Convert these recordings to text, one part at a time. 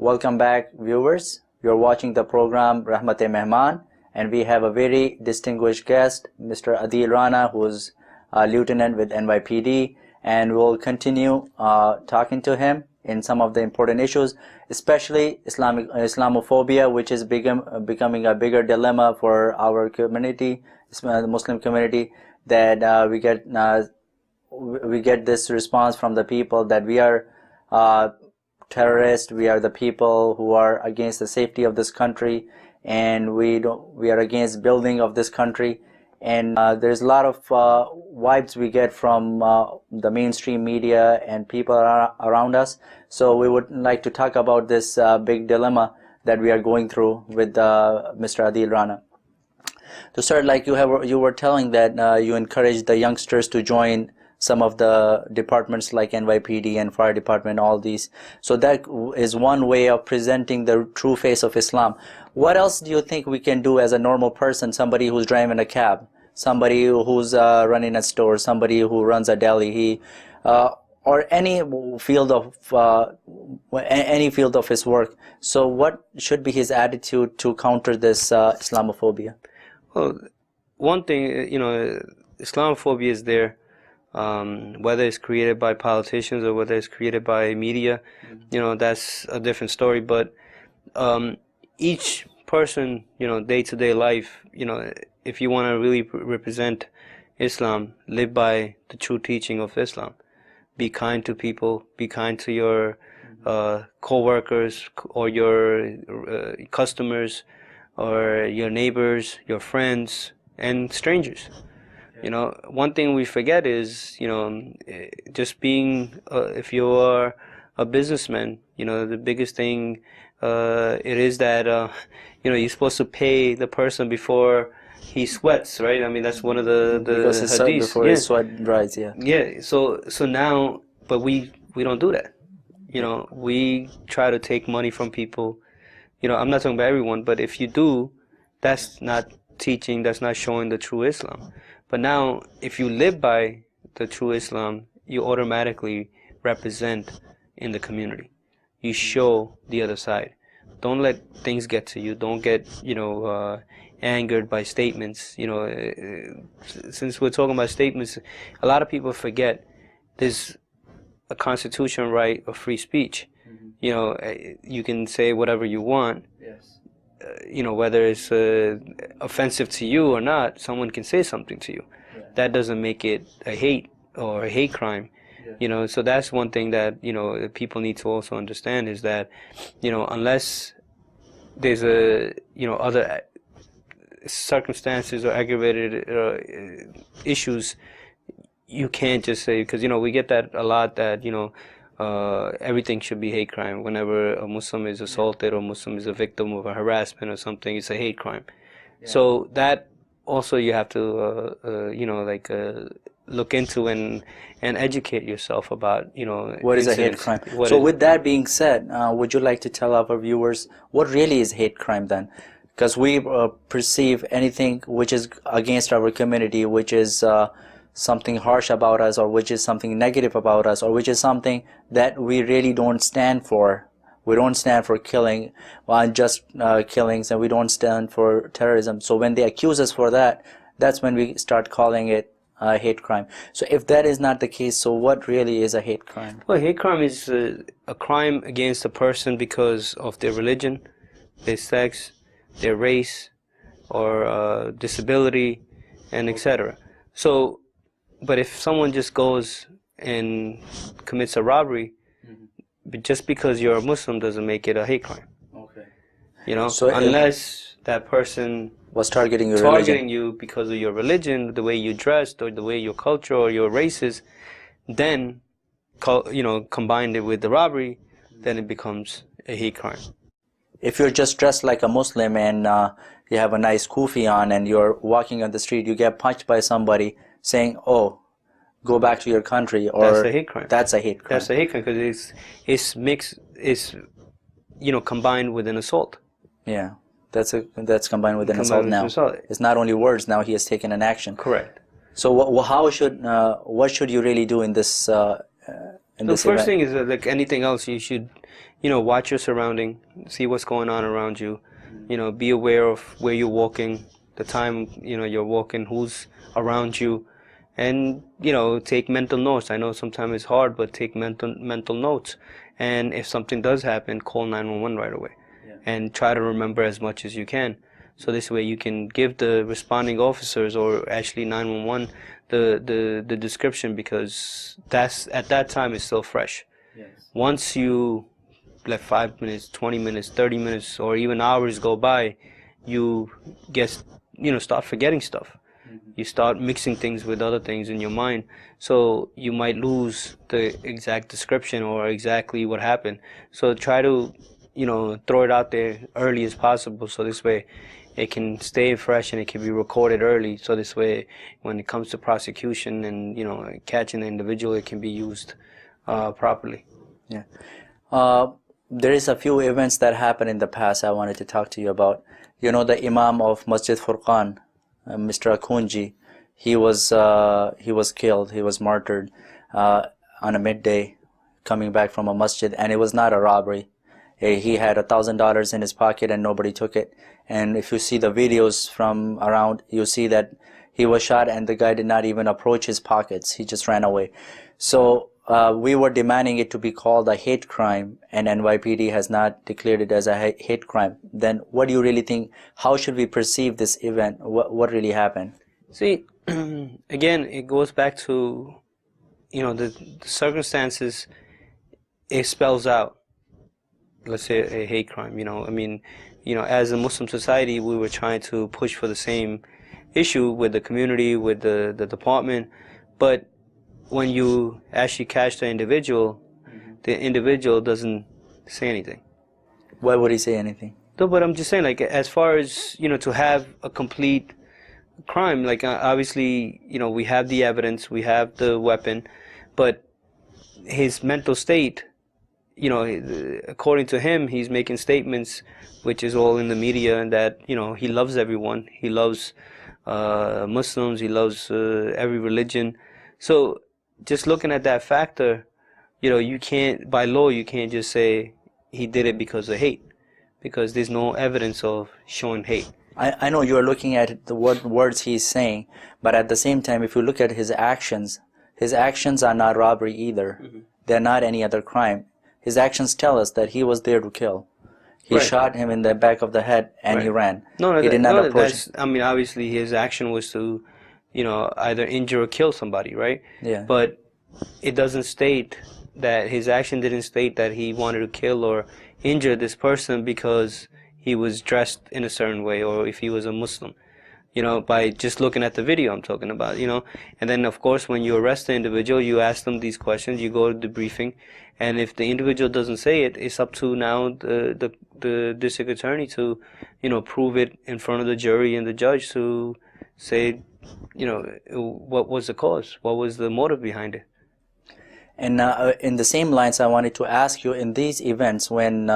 Welcome back, viewers. You're watching the program Rehmat Mehman, and we have a very distinguished guest, Mr. Adeel Rana, who's a lieutenant with NYPD, and we'll continue talking to him in some of the important issues, especially Islamophobia, which is becoming a bigger dilemma for our community, the Muslim community, that we get this response from the people that we are terrorists, we are the people who are against the safety of this country, and we are against building of this country. And there's a lot of vibes we get from the mainstream media and people around us. So we would like to talk about this big dilemma that we are going through with Mr. Adeel Rana. To start, like you were telling that you encourage the youngsters to join some of the departments like NYPD and fire department, all these. So that is one way of presenting the true face of Islam. What else do you think we can do as a normal person, somebody who's driving a cab, somebody who's running a store, somebody who runs a deli, or any field of his work? So what should be his attitude to counter this Islamophobia? Well, one thing, Islamophobia is there. Whether it's created by politicians or whether it's created by media, that's a different story. But each person, day-to-day life, if you want to really represent Islam, live by the true teaching of Islam. Be kind to people, be kind to your co-workers or your customers or your neighbors, your friends, and strangers. One thing we forget is, just being, if you are a businessman, the biggest thing it is that, you're supposed to pay the person before he sweats, right? I mean, that's one of the because it's hadiths. Before his sweat dries, yeah. Yeah, so now, but we don't do that. We try to take money from people. I'm not talking about everyone, but if you do, that's not teaching, that's not showing the true Islam. But now, if you live by the true Islam, you automatically represent in the community. You show the other side. Don't let things get to you. Don't get, angered by statements. Since we're talking about statements, a lot of people forget there's a constitutional right of free speech. You can say whatever you want. Yes. Whether it's offensive to you or not, someone can say something to you. Yeah. That doesn't make it a hate or a hate crime. Yeah. So that's one thing that, people need to also understand is that, unless there's other circumstances or aggravated issues, you can't just say, because, we get that a lot that, everything should be hate crime. Whenever a Muslim is assaulted or Muslim is a victim of a harassment or something, it's a hate crime. Yeah. So that also you have to, look into and educate yourself about, what is a hate crime. So with that being said, would you like to tell our viewers what really is hate crime then? Because we perceive anything which is against our community, which is something harsh about us, or which is something negative about us, or which is something that we really don't stand for. We don't stand for killing, unjust killings, and we don't stand for terrorism. So when they accuse us for that, that's when we start calling it a hate crime. So if that is not the case, so what really is a hate crime? Well, hate crime is a crime against a person because of their religion, their sex, their race, or disability, and etc. So, but if someone just goes and commits a robbery, but just because you're a Muslim doesn't make it a hate crime. Okay. So unless that person was targeting you because of your religion, the way you dressed, or the way your culture or your race is, then combined it with the robbery, then it becomes a hate crime. If you're just dressed like a Muslim and you have a nice kufi on and you're walking on the street, you get punched by somebody saying, "Oh, go back to your country," or that's a hate crime. That's a hate crime. That's a hate crime because it's mixed. It's combined with an assault. Yeah, that's combined with an assault now. It's not only words. Now he has taken an action. Correct. So what should you really do in this in The this first event? thing is that, like anything else, you should, watch your surrounding, see what's going on around you. Be aware of where you're walking, the time, you're walking, who's around you, and, take mental notes. I know sometimes it's hard, but take mental notes. And if something does happen, call 911 right away. Yeah. And try to remember as much as you can. So this way you can give the responding officers, or actually 911, the description, because that's at that time it's still fresh. Yes. Once you let 5 minutes, 20 minutes, 30 minutes, or even hours go by, you get, start forgetting stuff. You start mixing things with other things in your mind, so you might lose the exact description or exactly what happened. So try to, throw it out there early as possible, so this way it can stay fresh and it can be recorded early, so this way when it comes to prosecution and, catching the individual, it can be used properly. Yeah. There is a few events that happened in the past I wanted to talk to you about. The Imam of Masjid Furqan, Mr. Akunji, he was killed, he was martyred on a midday coming back from a masjid, and it was not a robbery. He had $1,000 in his pocket and nobody took it. And if you see the videos from around, you see that he was shot and the guy did not even approach his pockets. He just ran away. So we were demanding it to be called a hate crime, and NYPD has not declared it as a hate crime. Then what do you really think? How should we perceive this event? What really happened? See, again, it goes back to, the circumstances. It spells out, let's say, a hate crime. As a Muslim society, we were trying to push for the same issue with the community, with the department, but when you actually catch the individual doesn't say anything. Why would he say anything? No, but I'm just saying, like, as far as, to have a complete crime, like, obviously, we have the evidence, we have the weapon, but his mental state, according to him, he's making statements, which is all in the media, and that, he loves everyone. He loves Muslims, he loves every religion. So just looking at that factor, you can't, by law, you can't just say he did it because of hate, because there's no evidence of showing hate. I know you're looking at the words he's saying, but at the same time, if you look at his actions are not robbery either. Mm-hmm. They're not any other crime. His actions tell us that he was there to kill. He Right. shot him in the back of the head and Right. he ran. No, he did not approach. I mean, obviously, his action was to, either injure or kill somebody, right? Yeah. But it doesn't state that his action didn't state that he wanted to kill or injure this person because he was dressed in a certain way, or if he was a Muslim. By just looking at the video I'm talking about, and then of course when you arrest the individual, you ask them these questions, you go to the briefing, and if the individual doesn't say it, it's up to now the district attorney to, prove it in front of the jury and the judge to say, what was the cause, what was the motive behind it. And in the same lines, I wanted to ask you, in these events when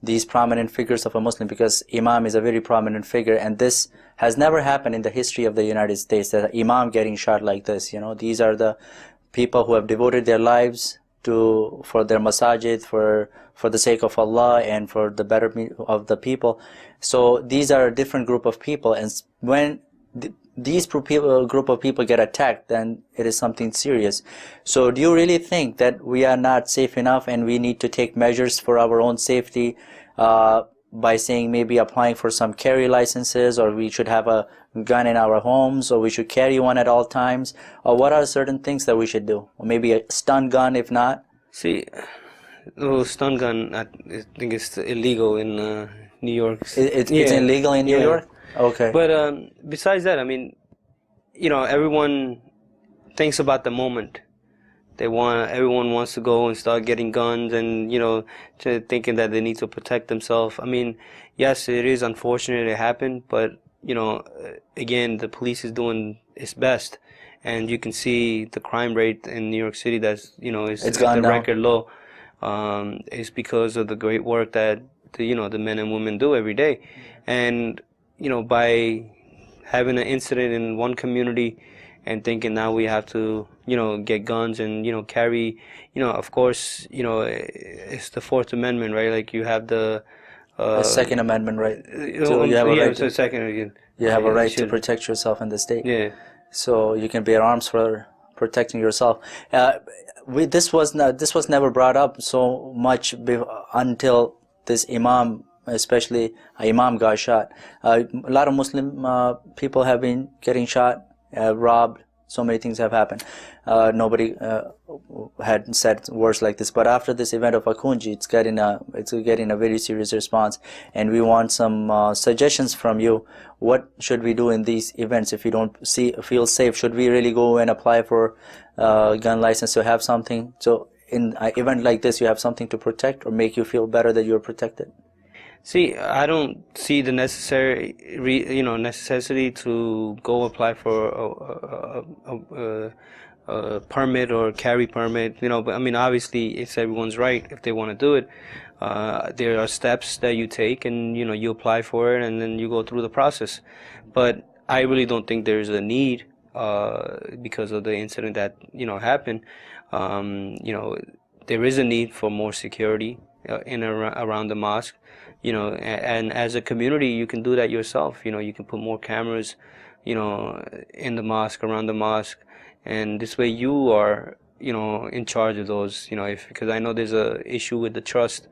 these prominent figures of a Muslim, because Imam is a very prominent figure, and this has never happened in the history of the United States, that Imam getting shot like this. These are the people who have devoted their lives for their masajid, for the sake of Allah and for the betterment of the people. So these are a different group of people, and when these group of people get attacked, then it is something serious. So do you really think that we are not safe enough and we need to take measures for our own safety by saying maybe applying for some carry licenses, or we should have a gun in our homes, or we should carry one at all times, or what are certain things that we should do? Or maybe a stun gun if not? See, stun gun, I think it's illegal in New York. It's illegal in New York? Okay. But besides that, I mean, everyone thinks about the moment. Everyone wants to go and start getting guns and, thinking that they need to protect themselves. I mean, yes, it is unfortunate it happened, but, again, the police is doing its best. And you can see the crime rate in New York City that's, it's gone the down. record low. It's because of the great work that, the men and women do every day. And, by having an incident in one community and thinking now we have to, get guns and, carry, of course, it's the Fourth Amendment, right? Like you have the Second Amendment, right? So you have a right so to, second, you have a I right to should, protect yourself in the state. yeah. So you can bear arms for protecting yourself. This was never brought up so much until this imam, especially imam, got shot. A lot of Muslim people have been getting shot, robbed. So many things have happened. Nobody had said words like this. But after this event of Akunji, it's getting a very serious response, and we want some suggestions from you. What should we do in these events if we don't feel safe? Should we really go and apply for gun license to have something? So in an event like this, you have something to protect or make you feel better that you're protected. See, I don't see the necessity to go apply for a permit or carry permit. But I mean, obviously, it's everyone's right if they want to do it. There are steps that you take, and you apply for it, and then you go through the process. But I really don't think there's a need because of the incident that happened. There is a need for more security in around the mosque. And as a community, you can do that yourself. You can put more cameras, in the mosque, around the mosque, and this way you are, in charge of those, because I know there's a issue with the trust,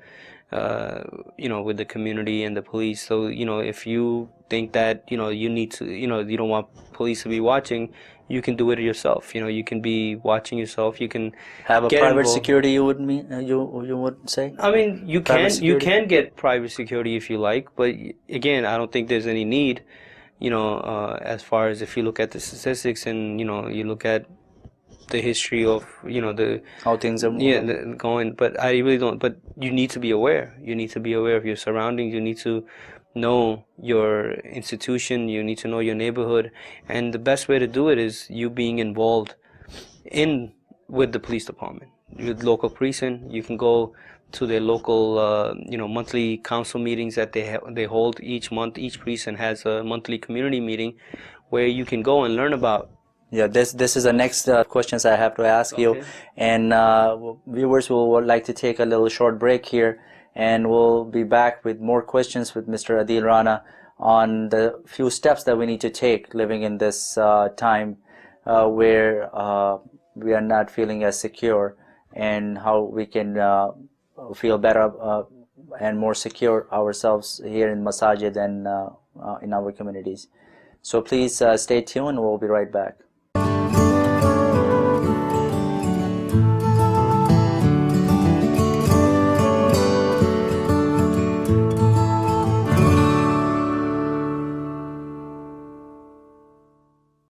with the community and the police. So, if you think that, you need to, you don't want police to be watching, you can do it yourself. You can be watching yourself. You can Have a get private involved. security, you would mean, you would say? I mean, you Private can security? get private security if you like, but again, I don't think there's any need, as far as if you look at the statistics and you look at the history of the How things are moving. going. But I really don't. But you need to be aware. You need to be aware of your surroundings. You need to know your institution. You need to know your neighborhood, and the best way to do it is you being involved with the police department, with local precinct. You can go to their local monthly council meetings that they hold each month. Each precinct has a monthly community meeting where you can go and learn about. Yeah, this is the next questions I have to ask you, Okay. and viewers would like to take a little short break here, and we'll be back with more questions with Mr. Adeel Rana on the few steps that we need to take living in this time where we are not feeling as secure, and how we can feel better and more secure ourselves here in Masajid and in our communities. So please stay tuned. We'll be right back.